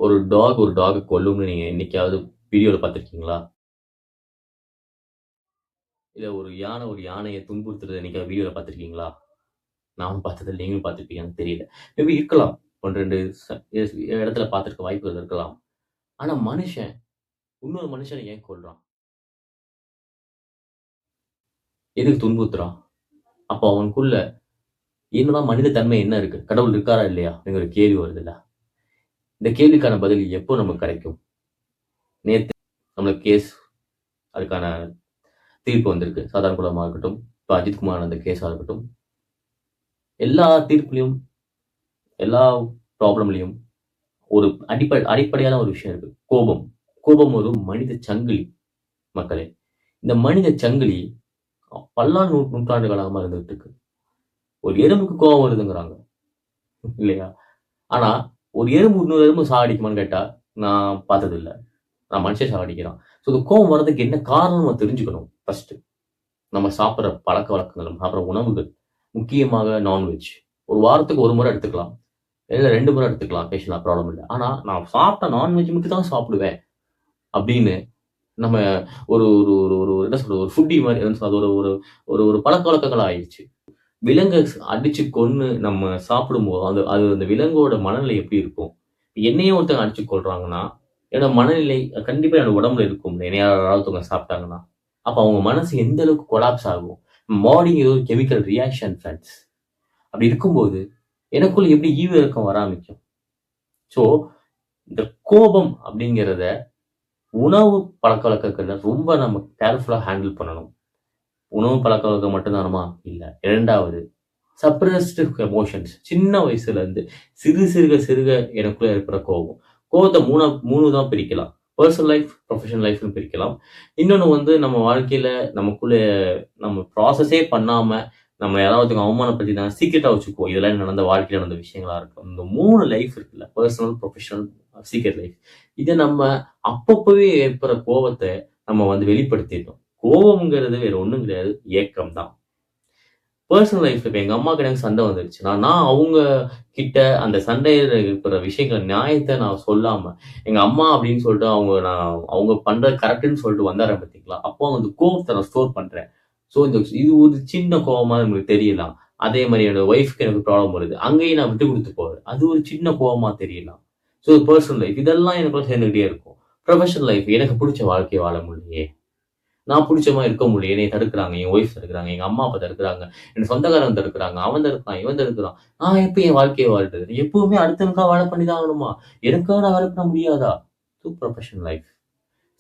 ஒரு டாக கொல்லும்னு நீங்க என்னைக்காவது வீடியோல பார்த்துருக்கீங்களா? இல்ல ஒரு யானைய துன்புறுத்துறத என்னைக்காவது வீடியோல பார்த்துருக்கீங்களா? நானும் பார்த்ததில்ல. நீங்களும் பார்த்துருப்பீங்கன்னு தெரியல. மேபி இருக்கலாம். 1, 2 இடத்துல பார்த்துருக்க வாய்ப்புகள் இருக்கலாம். ஆனா மனுஷன் இன்னொரு மனுஷன ஏன் கொல்றான்? எதுக்கு துன்புறுத்துறான்? அப்போ அவனுக்குள்ள என்னதான் மனித தன்மை என்ன இருக்கு? கடவுள் இருக்காரா இல்லையா? அப்படிங்கிற கேள்வி வருதுல்ல. இந்த கேள்விக்கான பதில் எப்போ நமக்கு கிடைக்கும்? நேத்து நம்மளுக்கு அதுக்கான தீர்ப்பு வந்திருக்கு. சாதாரண குற்றமா இருக்கட்டும், இப்ப அஜித் குமார் அந்த கேஸா இருக்கட்டும். எல்லா தீர்ப்புலயும், எல்லா ப்ராப்ளம்லயும் ஒரு அடிப்படையான ஒரு விஷயம் இருக்கு. கோபம். கோபம் ஒரு மனித சங்கிலி மக்களே. இந்த மனித சங்கிலி நூற்றாண்டு காலமா இருந்துகிட்டு இருக்கு. ஒரு எறும்புக்கு கோபம் வருதுங்கிறாங்க. இல்லையா? ஆனா, ஒரு எறும்பு இன்னொரு எறும்பு சாகடிக்குமான்னு கேட்டா, நான் பார்த்ததில்ல. நான் மனுஷன் சாகடிக்கிறான். ஸோ இந்த கோபம் வர்றதுக்கு என்ன காரணம் நம்ம தெரிஞ்சுக்கணும் ஃபர்ஸ்ட். நம்ம சாப்பிடுற பழக்கவழக்கங்கள், நம்ம சாப்பிடுற உணவுகள். முக்கியமாக நான்வெஜ். ஒரு வாரத்துக்கு 1 முறை எடுத்துக்கலாம். இல்ல 2 முறை எடுத்துக்கலாம். பேசலாம் ப்ராப்ளம் இல்ல. ஆனா, நான் சாப்பிட்ட நான்வெஜ் மட்டும் தான் சாப்பிடுவேன். அப்படின்னு நம்ம ஒரு ஒரு ஒரு ஒரு என்ன சொல்றது? ஒரு ஃபுட்டி மாரி என்ன சொல்றது? ஒரு ஒரு ஒரு ஒரு பழக்கவழக்கங்கள் ஆயிருச்சு. விலங்க அடிச்சு கொன்னு நம்ம சாப்பிடும்போது, அந்த விலங்கோட மனநிலை எப்படி இருக்கும்? என்னையே ஒருத்தங்க அடிச்சு கொல்றாங்கன்னா, என்னோட மனநிலை கண்டிப்பா என்னோட உடம்புல இருக்கும். என்னைய யாராவது ஒருத்தவங்க சாப்பிட்டாங்கன்னா. அப்ப அவங்க மனசு எந்த அளவுக்கு கொலாப்ஸ் ஆகும்? பாடி ஏதோ ஒரு கெமிக்கல் ரியாக்ஷன் ஃபிரெண்ட்ஸ். அப்படி இருக்கும்போது, எனக்குள்ள எப்படி ஈவு இரக்கம் வர ஆரம்பிக்கும்? ஸோ, இந்த கோபம் அப்படிங்கிறத உணவு பழக்கவழக்கங்கள்ல ரொம்ப நம்ம கேர்ஃபுல்லா ஹேண்டில் பண்ணணும். உணவு பழக்கவழக்கம் மட்டும் தானமா? இல்ல. 2வது சப்ரஸ்டு எமோஷன்ஸ். சின்ன வயசுல இருந்து சிறுக எனக்குள்ள இருக்கிற கோபம். கோவத்த 3 தான் பிரிக்கலாம். பெர்சனல் லைஃப், ப்ரொஃபஷனல் லைஃப்ன்னு பிரிக்கலாம். இன்னொன்னு வந்து நம்ம வாழ்க்கையில நமக்குள்ள நம்ம ப்ராசஸே பண்ணாம, நம்ம யாராவது அவமானப்படுத்தினா சீக்ரெட்டா வச்சுக்குவோம். இதெல்லாம் நடந்த வாழ்க்கையில நடந்த விஷயங்களா இருக்கும். இந்த 3 லைஃப் இருக்குல்ல. Personal, professional, secret life. இத நம்ம அப்பப்பவே ஏற்படுற கோவத்த நம்ம வந்து வெளிப்படுத்திட்டோம். கோவம்ங்கிறது வேற ஒண்ணும் கிடையாது. ஏக்கம் தான். பெர்சனல் லைஃப்ல இப்ப எங்க அம்மாக்கு எனக்கு சண்டை வந்துருச்சுன்னா, நான் அவங்க கிட்ட அந்த சண்டையில இருக்கிற விஷயங்கள் நியாயத்த நான் சொல்லாம, எங்க அம்மா அப்படின்னு சொல்லிட்டு அவங்க பண்றது கரெக்ட்ன்னு சொல்லிட்டு வந்தாரேன் பார்த்தீங்களா? அப்போ அந்த கோவத்த நான் ஸ்டோர் பண்றேன். ஸோ இது ஒரு சின்ன கோவமா நம்மளுக்கு தெரியலாம். அதே மாரி என்னோட ஒய்ஃப்க்கு எனக்கு ப்ராப்ளம் வருது. அங்கேயும் நான் விட்டு குடுத்து போவேன். அது ஒரு சின்ன கோவமா தெரியலாம். ஸோ பெர்சனல் லைஃப் இதெல்லாம் எனக்குள்ள சேர்ந்துகிட்டே இருக்கும். ப்ரொஃபஷனல் லைஃப் எனக்கு புடிச்ச வாழ்க்கைய வாழ முடியலையே! நான் புடிச்ச மாரி இருக்க முடியல. என்னைய தடுக்குறாங்க. என் ஒய்ஃப் தடுக்குறாங்க. எங்க அம்மா, அப்பா தடுக்குறாங்க. என் சொந்தக்காரங்க தடுக்குறாங்க. அவன் தடுக்குறான், இவன் தடுக்குறான். நான் எப்ப என் வாழ்க்கைய வாழ்றது? எப்பவுமே அடுத்தவனுக்காக வாழ பண்ணி தான் ஆகணுமா? எனக்காக நான் வாழ பண்ண முடியாதா? Professional life.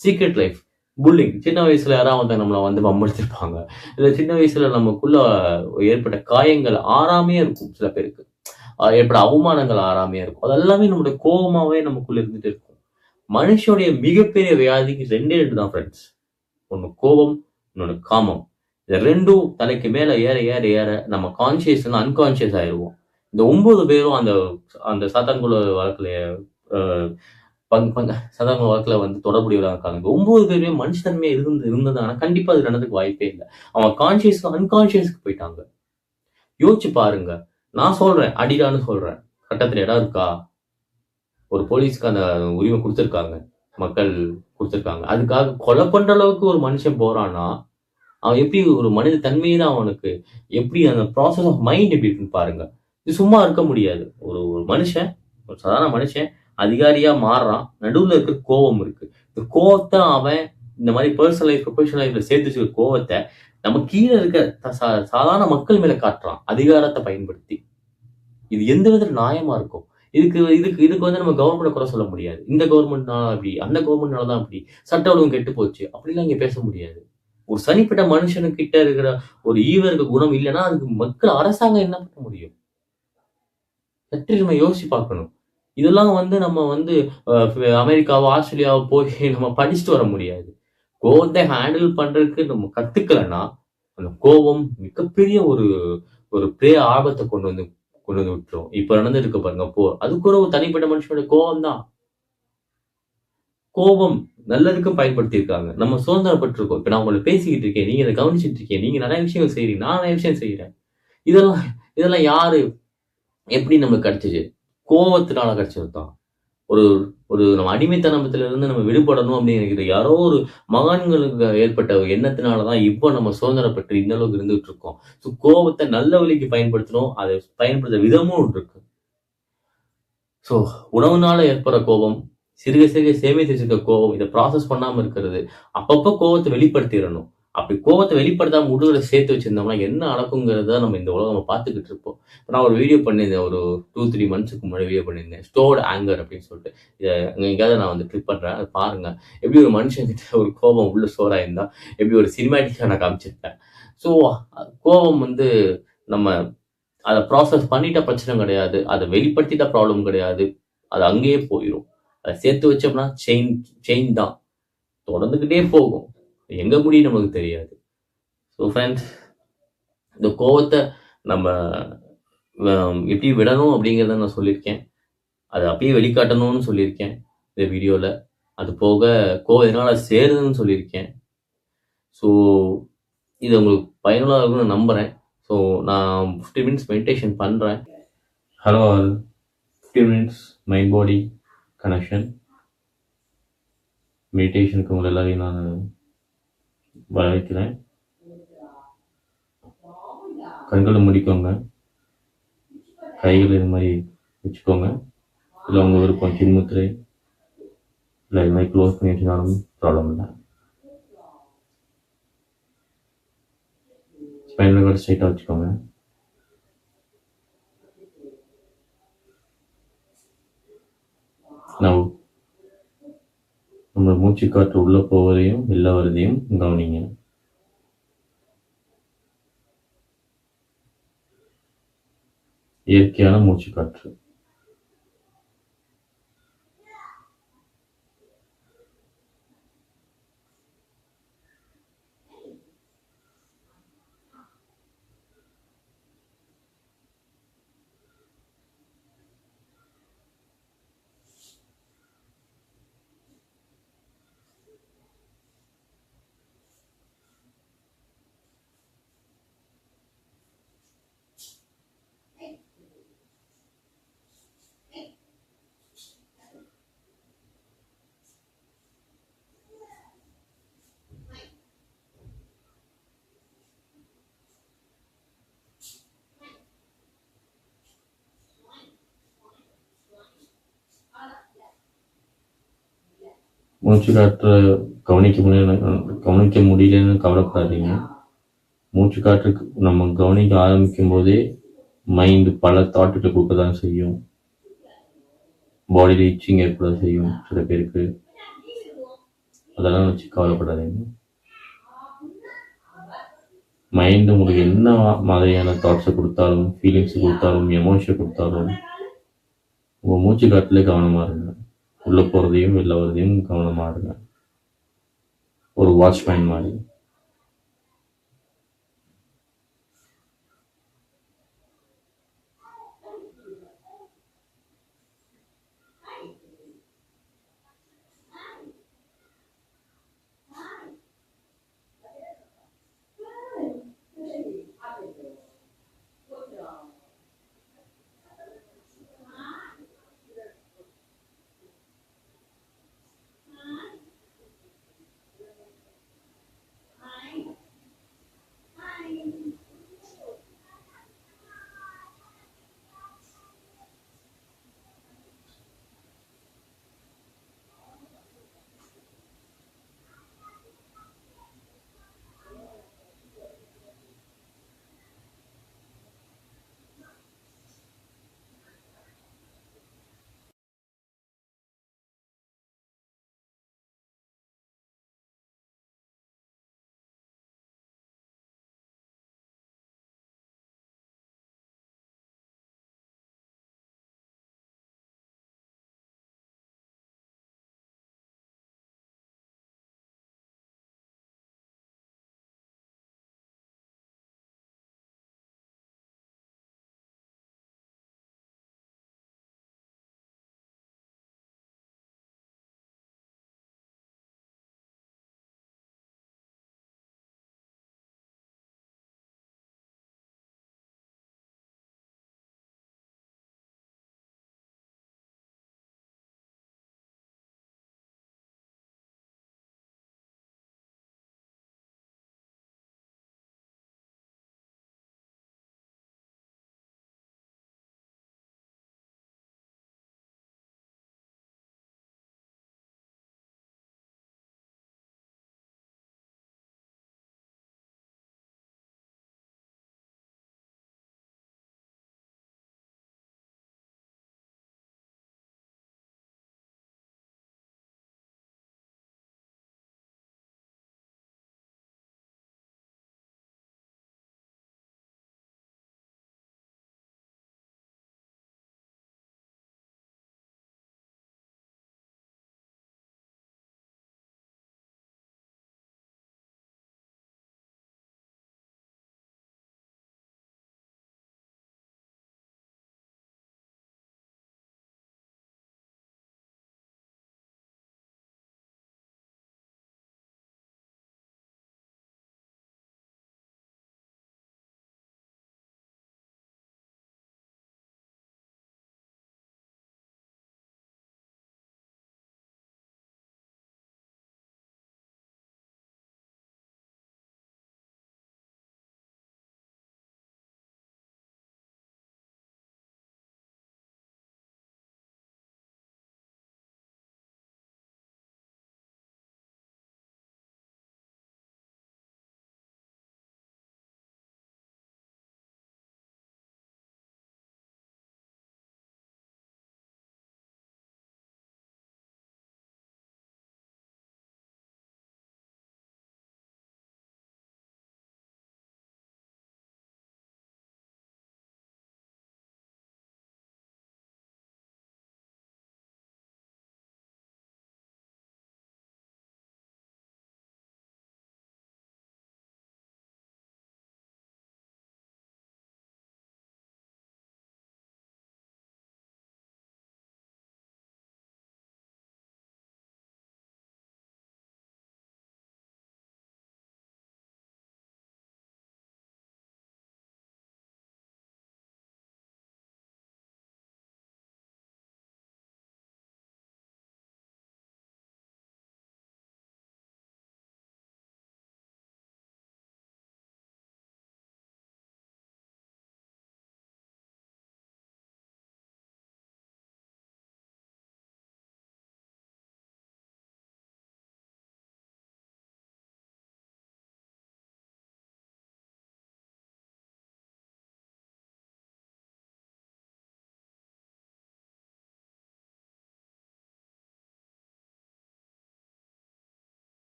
Secret life. Bullying. சின்ன வயசுல யாராவது ஒருத்தங்க நம்மள வந்து வம்பிழுத்திருப்பாங்க. இல்ல சின்ன வயசுல நமக்குள்ள ஏற்பட்ட காயங்கள் ஆறாமயே இருக்கும் சில பேருக்கு. ஏற்பட்ட அவமானங்கள் ஆறாமயே இருக்கும். அது எல்லாமே நம்முடைய கோவமாவே நமக்குள்ள இருந்துட்டு இருக்கும். மனுஷனுடைய மிகப்பெரிய வியாதிக்கு 2 தான் ஃபிரெண்ட்ஸ். ஒண்ணு கோபம், இன்னொன்னு காமம். இது 2ம் தலைக்கு மேல ஏற நம்ம கான்ஷியஸ்லருந்து அன்கான்ஷியஸ் ஆயிருவோம். இந்த 9 பேரும் அந்த அந்த சாத்தான்குள வழக்குல அ பங் பங் சாத்தான்குள வழக்குல வந்து தொடர்புடையவரா இருக்காங்க. இந்த 9 பேருமே மனுஷத்தன்மையா இருந்ததுனா கண்டிப்பா அது நடந்ததுக்கு வாய்ப்பே இல்ல. அவங்க கான்ஷியஸ் அன்கான்ஷியஸ்க்கு போயிட்டாங்க. யோசிச்சு பாருங்க. நான் சொல்றேன், அடிடான்னு சொல்றேன். சட்டத்துல இடம் இருக்கா? ஒரு போலீஸ்க்கு அந்த உரிமை குடுத்திருக்காங்க. மக்கள் குடுத்திருக்காங்க. அதுக்காக கொலை பண்ற அளவுக்கு ஒரு மனுஷன் போறான்னா, அவன் எப்படி ஒரு மனித தன்மையே தான் அவனுக்கு எப்படி அந்த ப்ராசஸ் ஆஃப் மைண்ட் எப்படி இருக்குன்னு பாருங்க. இது சும்மா இருக்க முடியாது. ஒரு ஒரு மனுஷன், ஒரு சாதாரண மனுஷன் அதிகாரியா மாறுறான். நடுவுல இருக்க கோவம் இருக்கு. இந்த கோவத்த அவன் இந்த மாரி பெர்சனல் லைஃப், ப்ரொஃபஷனல் லைஃப்ல சேர்த்து வச்சுக்கிற கோவத்த நம்ம கீழ இருக்க சாதாரண மக்கள் மேல காட்டுறான். அதிகாரத்த பயன்படுத்தி. இது எந்த விதத்துல நியாயமா இருக்கும்? இதுக்கு வந்து நம்ம கவர்மெண்ட்ட குறை சொல்ல முடியாது. இந்த கவர்மெண்ட்னால அப்படி, அந்த கவர்மெண்ட்னால தான் அப்படி. சட்ட ஒழுங்கு கெட்டு போச்சு. அப்படிலாம் இங்க பேச முடியாது. ஒரு தனிப்பட்ட மனுஷனுக்கிட்ட இருக்கிற ஒரு ஈவு இரக்க குணம் இல்லன்னா, அதுக்கு அரசாங்கம் என்ன பண்ண முடியும்? சற்று நம்ம யோசிச்சு பார்க்கணும். இதெல்லாம் வந்து நம்ம வந்து அமெரிக்காவோ, ஆஸ்திரேலியாவோ போய் நம்ம படிச்சுட்டு வர முடியாது. கோவத்த ஹேண்டில் பண்றதுக்கு நம்ம கத்துக்கலன்னா, அந்த கோவம் மிகப்பெரிய ஒரு ஒரு பெரிய ஆபத்த கொண்டு வந்து விட்டுரும். இப்ப நடந்துருக்கு பாருங்க போர். அது கூட ஒரு தனிப்பட்ட மனுஷனுடைய கோவம் தான். கோபம் நல்லதுக்கும் பயன்படுத்தியிருக்காங்க. நம்ம சுதந்திரப்பட்டுருக்கோம். இப்ப நான் உங்கள பேசிக்கிட்டு இருக்கேன். நீங்க அத கவனிச்சுட்டு இருக்கீங்க. நீங்க நெறைய விஷயங்கள் செய்றீங்க. நான் நெறைய விஷயம் செய்றேன். இதெல்லாம் இதெல்லாம் யாரு எப்படி நமக்கு கிடைச்சுச்சு? கோவத்தினால கிடைச்சது தான். ஒரு ஒரு நம்ம அடிமைத்தனத்திலிருந்து நம்ம விடுபடணும் அப்படின்னு நினைக்கிற யாரோ ஒரு மகான்களுக்கு ஏற்பட்ட ஒரு எண்ணத்தினால தான் இப்போ நம்ம சுதந்திரம் பெற்று இந்த அளவுக்கு இருந்துகிட்டு இருக்கோம். ஸோ கோவத்தை நல்ல வழிக்கு பயன்படுத்தணும். அதை பயன்படுத்துற விதமும் ஒன்று இருக்கு. ஸோ உணவுனால ஏற்படுற கோபம், சிறுக சிறுக சேமித்து வச்சிருக்க கோபம், இத ப்ராசஸ் பண்ணாம இருக்கிறது. அப்பப்போ கோவத்த வெளிப்படுத்திறணும். அப்படி கோவத்த வெளிப்படுத்தாம உள்ளுக்குள்ள சேர்த்து வச்சிருந்தோம்னா, என்ன நடக்குங்கிறத நம்ம இந்த உலகம் பார்த்துக்கிட்டு இருப்போம். இப்ப நான் ஒரு வீடியோ பண்ணியிருந்தேன். ஒரு 2, 3 மந்த்ஸ்க்கு முன்னாடி வீடியோ பண்ணியிருந்தேன். ஸ்டோர்ட் ஆங்கர் அப்படின்னு சொல்லிட்டு. இத எங்கேயாவது நான் வந்து கிளிக் பண்றேன். அத பாருங்க. எப்படி ஒரு மனுஷன்கிட்ட ஒரு கோபம் உள்ள ஸ்டோர் ஆயிருந்தா, எப்படி ஒரு சினிமேட்டிக்கா நான் காமிச்சிருப்பேன். ஸோ கோவம் வந்து நம்ம அத ப்ராசஸ் பண்ணிட்டா பிரச்சனை கிடையாது. அத வெளிப்படுத்திட்டா ப்ராப்ளம் கிடையாது. அது அங்கேயே போயிரும். அத சேர்த்து வச்சோம்னா செயின் செயின் தான். தொடர்ந்துகிட்டே போகும். எங்க முடியும் நமக்கு தெரியாது. ஸோ ஃபிரெண்ட்ஸ், இந்த கோவத்த நம்ம வ எப்படி விடணும் அப்படிங்கிறத நான் சொல்லியிருக்கேன். அத அப்படியே வெளிக்காட்டணும்னு சொல்லியிருக்கேன் இந்த வீடியோல. அது போக கோவம் எதனால சேருதுன்னு சொல்லியிருக்கேன். ஸோ இது உங்களுக்கு பயனுள்ளதா இருக்கும்னு நான் நம்புறேன். ஸோ நான் 15 மினிட்ஸ் மெடிடேஷன் பண்றேன். Hello all. 15 minutes mind body connection மெடிடேஷனுக்கு உங்களை எல்லாரையும் நான் வரவேற்கிறேன். கண்களை முடிக்கோங்க. கைகள் இது மாதிரி வச்சுக்கோங்க. இல்லை உங்கள் விருப்பம் சின்முத்திரை இல்லை இது மாதிரி க்ளோஸ் பண்ணி வச்சுனாலும் ப்ராப்ளம் இல்லை. ஸ்பைனல் கார்டு ஸ்ட்ரைட்டாக வச்சுக்கோங்க. நான் நம்ம மூச்சு காற்று உள்ள போவதையும் வெளில வரதையும் கவனிங்க. இயற்கையான மூச்சு காற்று. மூச்சு காற்றை கவனிக்க முடியலன்னு கவலைப்படாதீங்க. மூச்சு காற்றுக்கு நம்ம கவனிக்க ஆரம்பிக்கும் போதே மைண்டு பல தாட்டுகளை கொடுக்க தான் செய்யும். பாடியில் இச்சிங் ஏற்பட செய்யும் சில பேருக்கு. அதெல்லாம் வச்சு கவலைப்படாதீங்க. மைண்டு உங்களுக்கு என்ன மாதிரியான தாட்ஸை கொடுத்தாலும், ஃபீலிங்ஸ் கொடுத்தாலும், எமோஷன் கொடுத்தாலும் உங்கள் மூச்சு காட்டிலே கவனமாக இருங்க. உள்ளே போகிறதையும் வெளில வரதையும் கவனமாக இருங்க. ஒரு வாட்ச்மேன் மாதிரி.